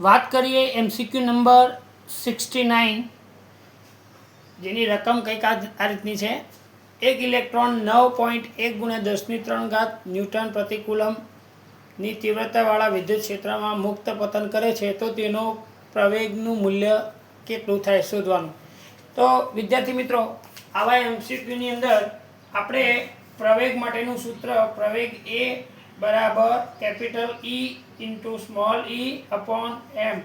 વાત કરીએ MCQ number 69, જેની રકમ કંઈક આ રીતની છે. એક ઇલેક્ટ્રોન 9.1 × 10³ ન્યૂટન પ્રતિકૂલમની તીવ્રતાવાળા વિદ્યુત ક્ષેત્રમાં મુક્ત પતન કરે છે, તો તેનો પ્રવેગનું મૂલ્ય કેટલું થાય શોધવાનું. તો વિદ્યાર્થી મિત્રો, આવા MCQની અંદર આપણે પ્રવેગ માટેનું સૂત્ર, પ્રવેગ એ બરાબર કેપિટલ E × સ્મોલ e/m,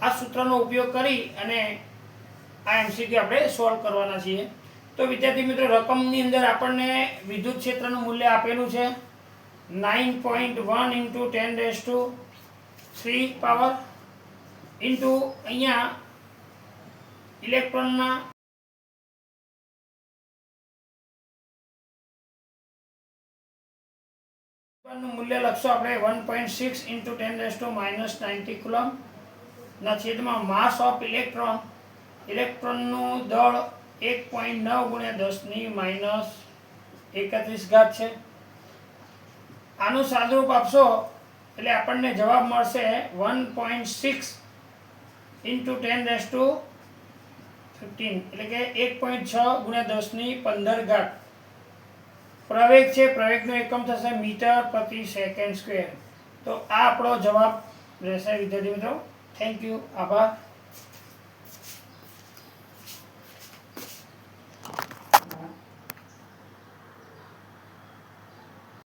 આ સૂત્રનો ઉપયોગ કરી અને આ MCQ આપણે સોલ્વ કરવાના છીએ. તો વિદ્યાર્થી મિત્રો, રકમની અંદર આપણને વિદ્યુત ક્ષેત્રનું મૂલ્ય આપેલું છે 9.1 × 10³ પાવર ઇન્ટુ અહીંયા ઇલેક્ટ્રોનના મૂલ્ય લખશો આપણે 1.6 × 10⁻90 કુલમ ના છેદમાં માસ ઓફ ઇલેક્ટ્રોનનું દળ 1.9 × 10⁻31 છે. આનું સાદુરૂપ આપશો એટલે આપણને જવાબ મળશે 1.6 × 10⁻15, એટલે કે 1.6 × 10⁻15. પ્રવેગ છે, પ્રવેગનો એકમ થશે મીટર પ્રતિ સેકન્ડ સ્ક્વેર. તો આ આપણો જવાબ રહેશે વિદ્યાર્થી મિત્રો. થેન્ક યુ, આભાર.